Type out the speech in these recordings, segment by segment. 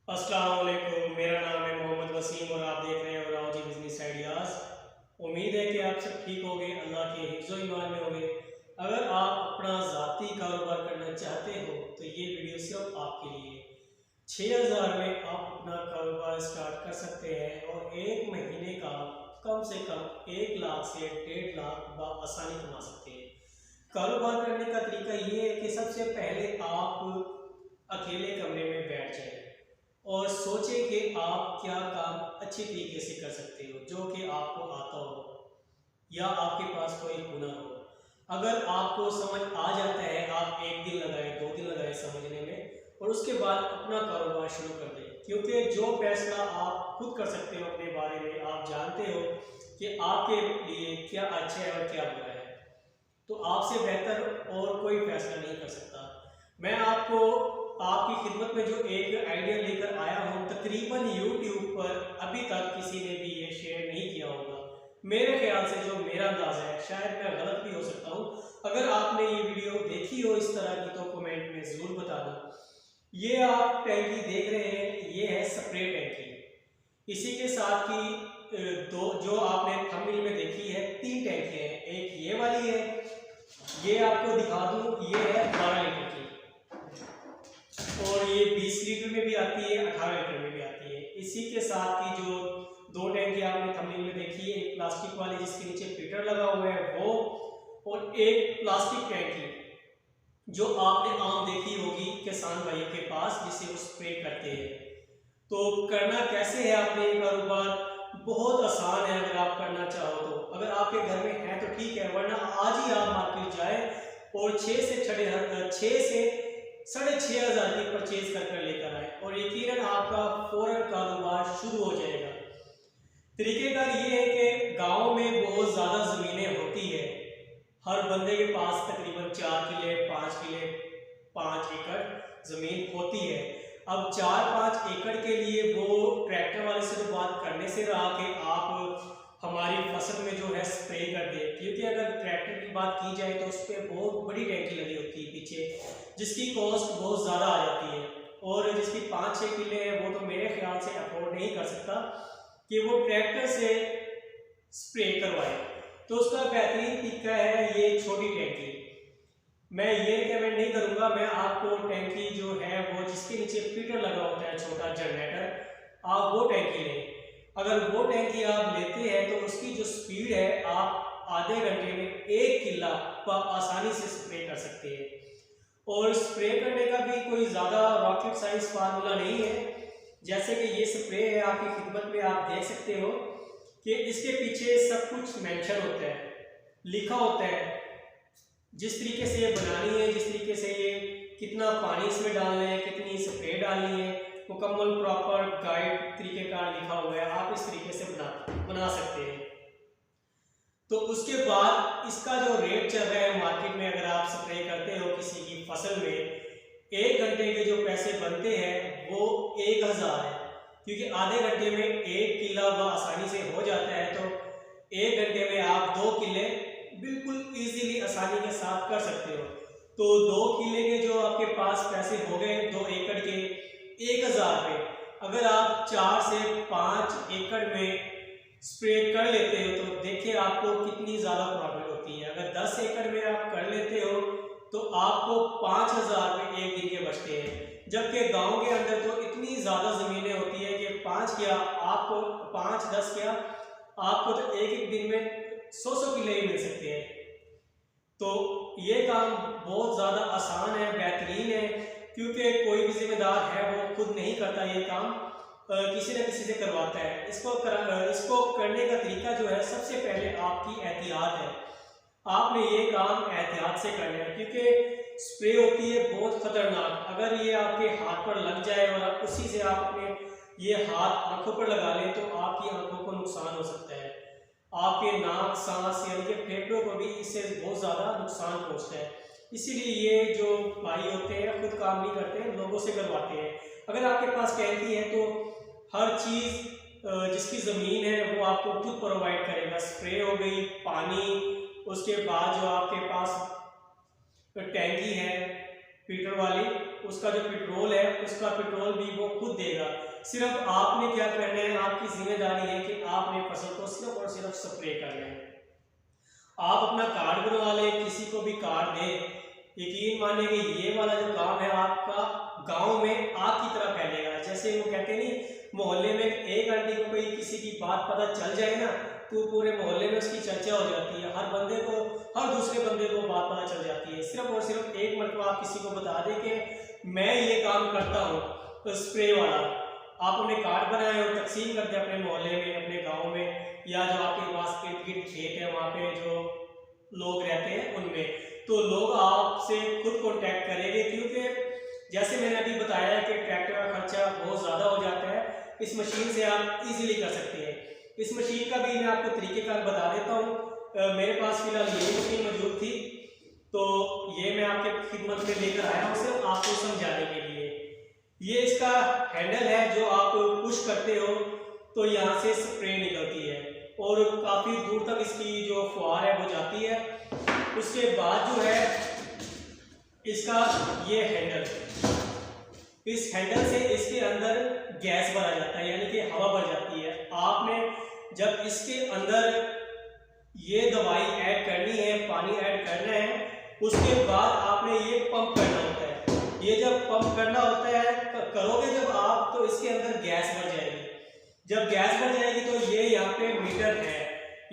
अस्सलाम वालेकुम। मेरा नाम है मोहम्मद वसीम और आप देख रहे हैं राव जी बिजनेस आइडियाज़। उम्मीद है कि आप सब ठीक होंगे, अल्लाह के हिफ्ज़ो ईमान में होंगे। अगर आप अपना ज़ाती कारोबार करना चाहते हो तो ये वीडियो सिर्फ आपके लिए। 6,000 में आप अपना कारोबार स्टार्ट कर सकते हैं और एक महीने का कम से कम 1 लाख से 1.5 लाख आसानी कमा सकते हैं। कारोबार करने का तरीका ये है कि सबसे पहले आप अकेले कमरे में बैठ जाएं और सोचें कि आप क्या काम अच्छी तरीके से कर सकते हो जो कि आपको आता हो या आपके पास कोई हुनर हो। अगर आपको समझ आ जाता है, आप 1 दिन लगाए 2 दिन लगाए समझने में और उसके बाद अपना कारोबार शुरू कर दें, क्योंकि जो फैसला आप खुद कर सकते हो अपने बारे में, आप जानते हो कि आपके लिए क्या अच्छा है और क्या बुरा है, तो आपसे बेहतर और कोई फैसला नहीं कर सकता। मैं आपको आपकी खिदमत में जो एक आइडिया लेकर आया हूँ, तकरीबन यूट्यूब पर अभी तक किसी ने भी ये शेयर नहीं किया होगा। मेरे ख्याल से जो मेरा अंदाज़ा है, शायद मैं गलत भी हो सकता हूँ। अगर आपने ये वीडियो देखी हो इस तरह की तो कमेंट में ज़रूर बताना। ये आप टैंकी देख रहे हैं, ये है स्प्रे टैंकी। इसी के साथ की दो जो आपने थंबनेल में देखी है 3 टैंकियाँ हैं। एक ये वाली है, ये आपको दिखा दूँ, ये है 12 लीटर की और ये 20 लीटर में भी आती है, 18 लीटर में भी आती है। इसी के साथ की जो 2 टैंकी आपने थंबनेल में देखी है, एक प्लास्टिक वाली जिसके नीचे फिल्टर लगा हुआ है वो, और एक प्लास्टिक टैंकी जो आपने आम देखी होगी किसान भाइयों के पास, जिसे वो स्प्रे करते हैं। तो करना कैसे है आपने ये कारोबार? बहुत आसान है अगर आप करना चाहो तो। अगर आपके घर में है तो ठीक है, वरना आज ही आप मार्केट जाए और 6 से 6,500 की परचेज कर लेकर आए और यकीनन आपका फौरन कारोबार शुरू हो जाएगा। तरीकेकार ये है कि गांव में बहुत ज़्यादा ज़मीनें होती है, हर बंदे के पास तकरीबन 4 किले 5 किले 5 एकड़ ज़मीन होती है। अब 4-5 एकड़ के लिए वो ट्रैक्टर वाले से तो बात करने से रहा कि आप हमारी फसल में जो है स्प्रे कर दे, क्योंकि अगर ट्रैक्टर की बात की जाए तो उस पर बहुत बड़ी टैंकी लगी होती है पीछे, जिसकी कॉस्ट बहुत ज़्यादा आ जाती है। और जिसकी 5-6 किले हैं वो तो मेरे ख्याल से अफोर्ड नहीं कर सकता कि वो ट्रैक्टर से स्प्रे करवाए। तो उसका बेहतरीन तरीका है ये छोटी टैंकी। मैं ये रिकमेंड नहीं करूँगा, मैं आपको टैंकी जो है वो जिसके नीचे फीटर लगा होता है छोटा जनरेटर, आप वो टैंकी लें। अगर वो टैंकी आप लेते हैं तो उसकी जो स्पीड है, आप आधे घंटे में 1 किला आसानी से स्प्रे कर सकते हैं। और स्प्रे करने का भी कोई ज़्यादा रॉकेट साइंस फार्मूला नहीं है। जैसे कि ये स्प्रे है आपकी खिदमत में, आप देख सकते हो कि इसके पीछे सब कुछ मेंशन होता है, लिखा होता है जिस तरीके से ये बनानी है, जिस तरीके से ये कितना पानी इसमें डालना है, कितनी स्प्रे डालनी है, मुकम्मल प्रॉपर गाइड तरीकेकार लिखा हुआ है। आप इस तरीके से बना सकते हैं। तो उसके बाद इसका जो रेट चल रहा है मार्केट में, अगर आप स्प्रे करते हो किसी की फसल में, 1 घंटे के जो पैसे बनते हैं वो 1,000 है, क्योंकि आधे घंटे में 1 किला आसानी से हो जाता है। तो 1 घंटे में आप 2 किले बिल्कुल इजीली आसानी के साथ कर सकते हो। तो 2 किले के जो आपके पास पैसे हो गए 2 एकड़ के 1,000 पे, अगर आप 4 से 5 एकड़ में स्प्रे कर लेते हो तो देखिए आपको कितनी ज़्यादा प्रॉफिट होती है। अगर 10 एकड़ में आप कर लेते हो तो आपको 5,000 रुपये 1 दिन के बचते हैं। जबकि गांव के अंदर तो इतनी ज़्यादा ज़मीनें होती है कि 5 क्या आपको 5-10 क्या आपको तो एक दिन में 100 किले ही मिल सकते हैं। तो ये काम बहुत ज़्यादा आसान है, बेहतरीन है, क्योंकि कोई भी जिम्मेदार है वो खुद नहीं करता ये काम, किसी न किसी से करवाता है। इसको करने का तरीका जो है, सबसे पहले आपकी एहतियात है। आपने ये काम एहतियात से करना है, क्योंकि स्प्रे होती है बहुत खतरनाक। अगर ये आपके हाथ पर लग जाए और उसी से आप अपने ये हाथ आंखों पर लगा लें तो आपकी आंखों को नुकसान हो सकता है। आपके नाक, सांस यानी कि फेफड़ों को भी इससे बहुत ज़्यादा नुकसान पहुंचता है। इसीलिए ये जो भाई होते हैं खुद काम नहीं करते हैं, लोगों से करवाते हैं। अगर आपके पास टैंकी है तो हर चीज़ जिसकी ज़मीन है वो आपको खुद प्रोवाइड करेगा। स्प्रे हो गई, पानी, उसके बाद जो आपके पास टैंकी है फीटर वाली, उसका जो पेट्रोल है उसका पेट्रोल भी वो खुद देगा। सिर्फ आपने क्या करना है, आपकी जिम्मेदारी है कि आपने फसल को सिर्फ और सिर्फ स्प्रे करना है। आप अपना कार्ड बनवा लें, किसी को भी कार्ड दे, यकीन मानिए कि ये वाला जो काम है आपका गांव में आग की तरह फैलेगा। जैसे वो कहते नहीं, मोहल्ले में एक आंटी को कोई किसी की बात पता चल जाए ना, तो पूरे मोहल्ले में उसकी चर्चा हो जाती है, हर बंदे को, हर दूसरे बंदे को बात पता चल जाती है। सिर्फ और सिर्फ एक मरतबा आप किसी को बता दें कि मैं ये काम करता हूँ, तो स्प्रे वाला आप अपने कार्ड बनाए और तकसीम करते हैं अपने मोहल्ले में, अपने गाँव में, या जो आपके पास इर्द गिर्द खेत है वहाँ पे जो लोग रहते हैं उनमें, तो लोग आपसे खुद कॉन्टैक्ट करेंगे। क्योंकि जैसे मैंने अभी बताया कि ट्रैक्टर का खर्चा बहुत ज़्यादा हो जाता है, इस मशीन से आप इजीली कर सकते हैं। इस मशीन का भी मैं आपको तरीक़ेकार बता देता हूँ। मेरे पास फिलहाल ये मशीन मौजूद थी, तो ये मैं आपके खिदमत में लेकर आया हूँ सिर्फ आपको समझाने के लिए। ये इसका हैंडल है, जो आप पुश करते हो तो यहाँ से स्प्रे निकलती है और काफ़ी दूर तक इसकी जो फुहार है वो जाती है। उसके बाद जो है इसका ये हैंडल, इस हैंडल से इसके अंदर गैस भरा जाता है, यानी कि हवा भर जाती है। आपने जब इसके अंदर ये दवाई ऐड करनी है, पानी ऐड करना है, उसके बाद आपने ये पंप करना होता है। ये जब पंप करना होता है करोगे जब आप, तो इसके अंदर गैस भर जाएगी। जब गैस भर जाएगी तो ये यहाँ पे मीटर है,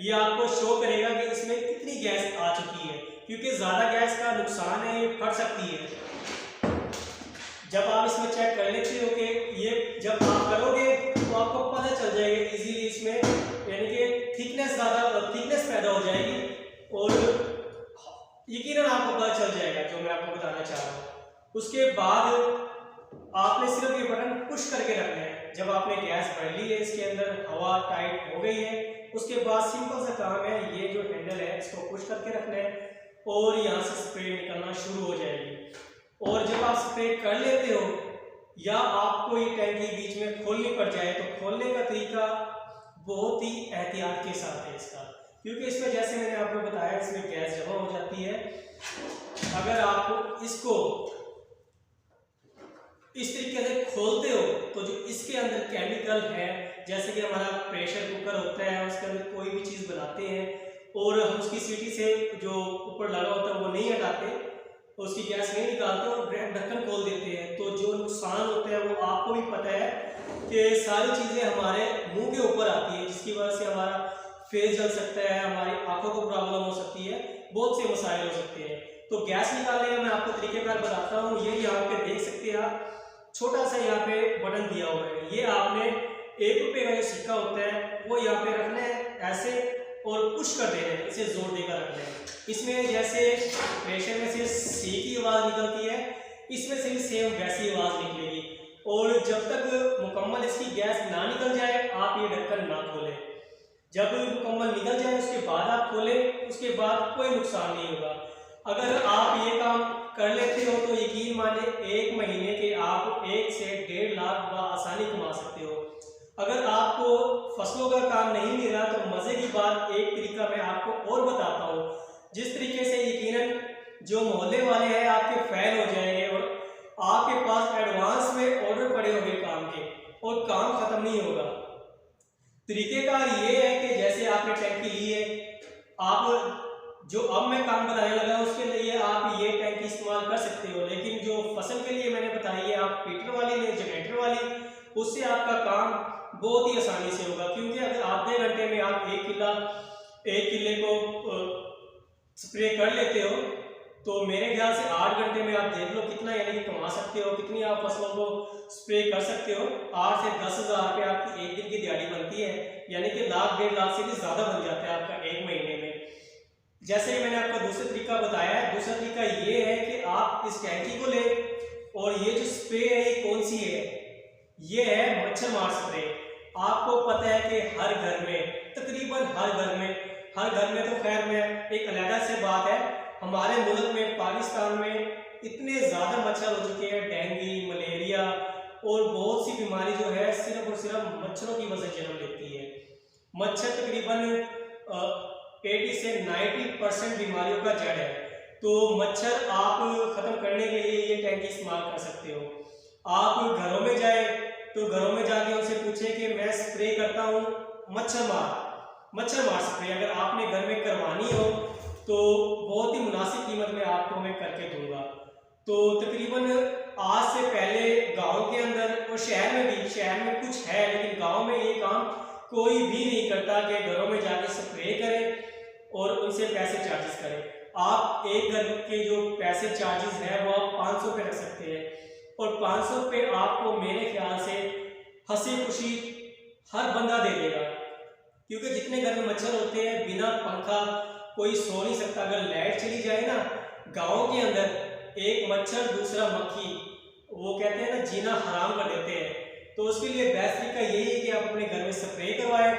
ये आपको शो करेगा कि इसमें कितनी गैस आ चुकी है, क्योंकि ज़्यादा गैस का नुकसान है, ये फट सकती है। जब आप इसमें चेक कर लेते हो कि ये जब आप करोगे तो आपको पता चल जाएगा इजीली इसमें, यानी कि थिकनेस पैदा हो जाएगी और यकीनन आपको पता चल जाएगा जो मैं आपको बताना चाह रहा हूँ। उसके बाद आपने सिर्फ ये बटन पुश करके रखना है। जब आपने गैस भर ली है, इसके अंदर हवा टाइट हो गई है, उसके बाद सिंपल सा काम है, ये जो हैंडल है इसको पुश करके रखना है और यहाँ से स्प्रे निकलना शुरू हो जाएगी। और जब आप स्प्रे कर लेते हो या आपको ये टैंकी बीच में खोलनी पड़ जाए, तो खोलने का तरीका बहुत ही एहतियात के साथ है इसका, क्योंकि इसमें जैसे मैंने आपको बताया इसमें गैस जमा हो जाती है। अगर आप इसको इस तरीके से खोलते हो तो जो इसके अंदर केमिकल है, जैसे कि हमारा प्रेशर कुकर होता है, उसके अंदर कोई भी चीज़ बनाते हैं और हम उसकी सीटी से जो ऊपर लगा होता है वो नहीं हटाते, उसकी गैस नहीं निकालते और ढक्कन खोल देते हैं, तो जो नुकसान होता है वो आपको भी पता है कि सारी चीज़ें हमारे मुंह के ऊपर आती है, जिसकी वजह से हमारा फेस जल सकता है, हमारी आंखों को प्रॉब्लम हो सकती है, बहुत से मसाइल हो सकते हैं। तो गैस निकालने का मैं आपको तरीकेकार बताता हूँ। ये यहाँ पे देख सकते हैं आप, छोटा सा यहाँ पे बटन दिया हुआ है। ये आपने 1 रुपये का जो सिक्का होता है वो यहाँ पे रखना है ऐसे और पुश कर देना है, इसे जोर देकर रखना है। इसमें जैसे प्रेशर में से सी की आवाज़ निकलती है, इसमें से भी सेम वैसी आवाज़ निकलेगी। और जब तक मुकम्मल इसकी गैस ना निकल जाए आप ये ढक्कन ना खोलें। जब मुकम्मल निकल जाए उसके बाद आप खोलें, उसके बाद कोई नुकसान नहीं होगा। अगर आप ये काम कर लेते हो तो यकीन माने 1 महीने के आप 1 से 1.5 लाख आसानी कमा सकते हो। अगर आपको फसलों का काम नहीं मिल रहा तो मज़े की बात एक तरीका मैं आपको और बताता हूँ, जिस तरीके से यकीनन जो मोहल्ले वाले हैं आपके फैन हो जाएंगे और आपके पास एडवांस में ऑर्डर पड़े होंगे काम के और काम ख़त्म नहीं होगा। तरीकेकार ये है कि जैसे आपने टैंकी ली है, आप जो अब मैं काम बताने लगा उसके लिए आप ये टैंकी इस्तेमाल कर सकते हो, लेकिन जो फसल के लिए मैंने बताई है आप पीटर वाली लें, जनरेटर वाली, उससे आपका काम बहुत ही आसानी से होगा। क्योंकि अगर आधे घंटे में आप 1 किले को स्प्रे कर लेते हो तो मेरे ख्याल से 8 घंटे में आप देख लो कितना यानी कि कमा सकते हो, कितनी आप फसलों को स्प्रे कर सकते हो। 8 से 10 हज़ार रुपये आपकी एक दिन की दिहाड़ी बनती है, यानी कि लाख 1.5 लाख से भी ज़्यादा बन जाता है आपका 1 महीने में। जैसे मैंने आपको दूसरा तरीका बताया है, दूसरा तरीका ये है कि आप इस टैंकी को लें और ये जो स्प्रे है ये कौन सी है, ये है मच्छर मार स्प्रे। आपको पता है कि हर घर में, तकरीबन हर घर में तो खैर में एक अलग से बात है, हमारे मुल्क में पाकिस्तान में इतने ज़्यादा मच्छर हो चुके हैं, डेंगू, मलेरिया और बहुत सी बीमारी जो है सिर्फ और सिर्फ मच्छरों की वजह से जन्म लेती है। मच्छर तकरीबन 80 से 90% बीमारियों का जड़ है। तो मच्छर आप ख़त्म करने के लिए ये टैंकी इस्तेमाल कर सकते हो। आप घरों में जाए तो घरों में जाके उनसे पूछे कि मैं स्प्रे करता हूँ मच्छर मार स्प्रे, अगर आपने घर में करवानी हो तो बहुत ही मुनासिब कीमत में आपको मैं करके दूंगा। तो तकरीबन आज से पहले गांव के अंदर और शहर में कुछ है, लेकिन गांव में ये काम कोई भी नहीं करता कि घरों में जाके स्प्रे करें और उनसे पैसे चार्जेस करें। आप एक घर के जो पैसे चार्जेस है वो आप 500 पे रख सकते हैं, और 500 पे आपको मेरे ख्याल से हंसी खुशी हर बंदा दे देगा, क्योंकि जितने घर में मच्छर होते हैं बिना पंखा कोई सो नहीं सकता। अगर लाइट चली जाए ना गाँव के अंदर, एक मच्छर दूसरा मक्खी, वो कहते हैं ना जीना हराम कर देते हैं। तो उसके लिए बेस्ट तरीका यही है कि आप अपने घर में स्प्रे करवाएं,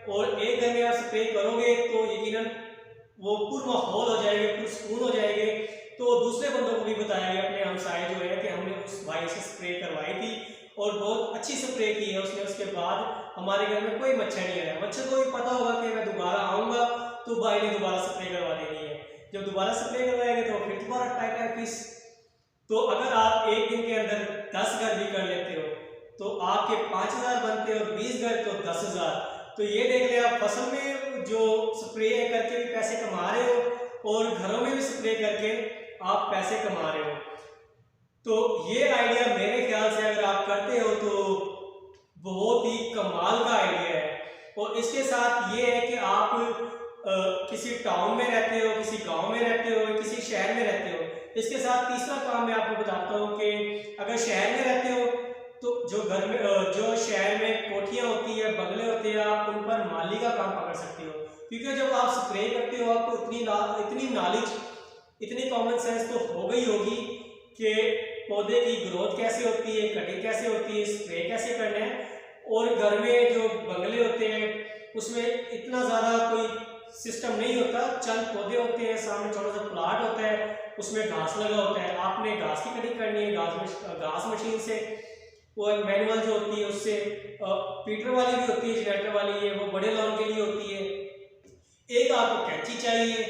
और एक घर में आप स्प्रे करोगे तो यकीनन वो पूरा माहौल हो जाएगा, पूरा सुकून हो जाएंगे। तो दूसरे बंदों को भी बताएंगे, अपने हमसाए जो है, कि हमने उस भाई से स्प्रे करवाई थी और बहुत अच्छी स्प्रे की है उसने, उसके बाद हमारे घर में कोई मच्छर नहीं आया। मच्छर को भी पता होगा कि मैं दोबारा आऊँगा तो भाई ने दोबारा स्प्रे करवा देनी है। जब दोबारा स्प्रे करवाएंगे तो फिर दोबारा टाइट फीस। तो अगर आप एक दिन के अंदर 10 घर भी कर लेते हो तो आपके 5000 बनते हैं, और 20 घर तो 10,000। तो ये देख ले, आप फसल में जो स्प्रे करके भी पैसे कमा रहे हो और घरों में भी स्प्रे करके आप पैसे कमा रहे हो। तो ये आइडिया मेरे ख्याल से अगर आप करते हो तो बहुत ही कमाल का आइडिया है। और इसके साथ ये है कि आप किसी टाउन में रहते हो, किसी गांव में रहते हो, किसी शहर में रहते हो। इसके साथ तीसरा काम मैं आपको बताता हूँ कि अगर शहर में रहते हो तो जो घर में जो शहर में कोठियाँ होती है, बंगले होते हैं, आप उन पर माली का काम पकड़ सकते हो, क्योंकि जब आप स्प्रे करते हो आपको इतनी नॉलेज, इतनी कॉमन सेंस तो हो गई होगी कि पौधे की ग्रोथ कैसे होती है, कटिंग कैसे होती है, स्प्रे कैसे करना है। और घर में जो बंगले होते हैं उसमें इतना ज़्यादा कोई सिस्टम नहीं होता, चंद पौधे होते हैं, सामने छोटा सा प्लाट होता है, उसमें घास लगा होता है, आपने घास की कटिंग करनी है घास मशीन से, वो मैनुअल जो होती है उससे, पीटर वाली भी होती है, जनरेटर वाली है, वो बड़े लॉन के लिए होती है। एक आपको कैंची चाहिए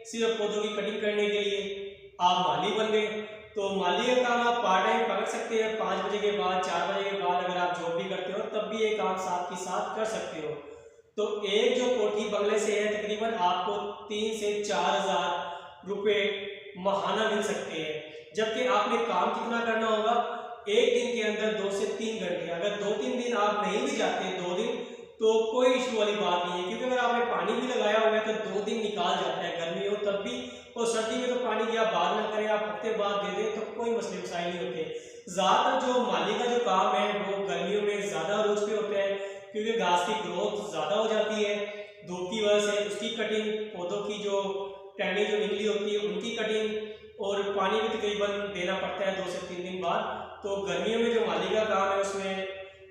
सिर्फ पौधों की कटिंग करने के लिए, आप माली बन गए। तो माली का काम आप पार्ट टाइम पकड़ सकते हैं, 5 बजे के बाद, 4 बजे के बाद, अगर आप जॉब भी करते हो तब भी ये काम साथ के साथ कर सकते हो। तो एक जो कोठी बंगले से है तकरीबन आपको 3 से 4,000 रुपये महाना मिल सकते हैं, जबकि आपने काम कितना करना होगा, एक दिन के अंदर 2 से 3 घंटे। अगर 2-3 दिन आप नहीं भी जाते, 2 दिन, तो कोई इशू वाली बात नहीं है, क्योंकि अगर आपने पानी भी लगाया हुआ है तो 2 दिन निकाल जाता है, गर्मी हो तब भी, और सर्दी में तो पानी की आप बात ना करें, आप हफ्ते बाद दे दें तो कोई मसले मसाइल नहीं होते। ज़्यादातर जो माली का जो काम है वो गर्मियों में ज़्यादा रोज पे होता है, क्योंकि घास की ग्रोथ ज़्यादा हो जाती है धूप की वजह से, उसकी कटिंग, पौधों की जो टहनी जो निकली होती है उनकी कटिंग, और पानी भी तकरीबन देना पड़ता है 2 से 3 दिन बाद। तो गर्मियों में जो माली का काम है उसमें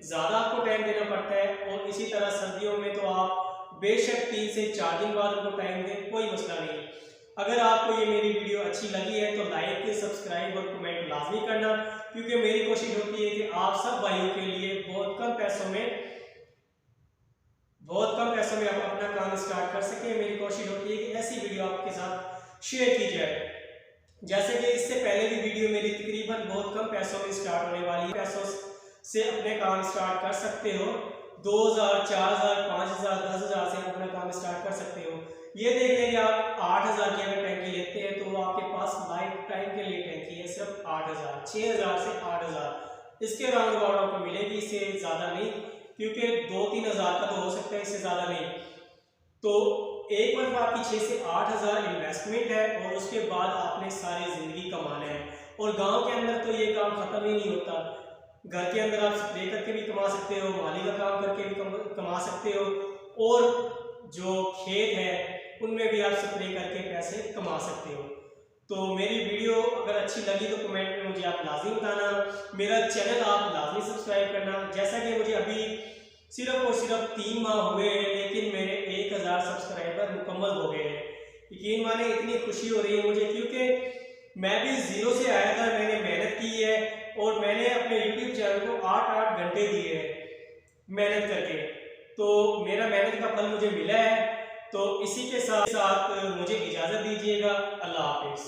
ज़्यादा आपको टाइम देना पड़ता है, और इसी तरह सर्दियों में तो आप बेशक 3 से 4 दिन बाद उनको टाइम दें, कोई मसला नहीं। अगर आपको ये मेरी वीडियो अच्छी लगी है तो लाइक, सब्सक्राइब और कमेंट लाजमी करना, क्योंकि मेरी कोशिश होती है कि आप सब भाइयों के लिए बहुत कम पैसों में आप अपना काम स्टार्ट कर सकें। मेरी कोशिश होती है कि ऐसी वीडियो आपके साथ शेयर की जाए। जैसे कि इससे पहले भी वीडियो मेरी तकरीबन बहुत कम पैसों में स्टार्ट होने वाली है, पैसों से अपने काम स्टार्ट कर सकते हो, 2,000, 4,000, 5,000, 10,000 से अपना काम स्टार्ट कर सकते हो। ये देख लेंगे आप 8,000 की अगर टैंकी लेते हैं तो आपके पास लाइफ टाइम के लिए टैंकी है सिर्फ 8,000, 6,000 से 8,000, इसके राउंड अबाउट आपको मिलेगी, इससे ज़्यादा नहीं, क्योंकि 2-3 हज़ार का तो हो सकता है, इससे ज़्यादा नहीं। तो एक मंथ आपकी 6 से 8,000 इन्वेस्टमेंट है, और उसके बाद आपने सारी ज़िंदगी कमाना है। और गांव के अंदर तो ये काम ख़त्म ही नहीं होता, घर के अंदर आप स्प्रे करके भी कमा सकते हो, माली का काम करके भी कमा सकते हो, और जो खेत है उनमें भी आप स्प्रे करके पैसे कमा सकते हो। तो मेरी वीडियो अगर अच्छी लगी तो कमेंट में मुझे आप लाजमी बताना, मेरा चैनल आप लाजमी सब्सक्राइब करना। जैसा कि मुझे अभी सिर्फ और सिर्फ 3 माह हुए हैं, लेकिन मेरे 1,000 सब्सक्राइबर मुकम्मल हो गए हैं। यकीन माने इतनी खुशी हो रही है मुझे, क्योंकि मैं भी ज़ीरो से आया था, मैंने मेहनत की है, और मैंने अपने YouTube चैनल को 8-8 घंटे दिए हैं मेहनत करके। तो मेरा मेहनत का फल मुझे मिला है। तो इसी के साथ मुझे इजाज़त दीजिएगा। अल्लाह हाफिज़।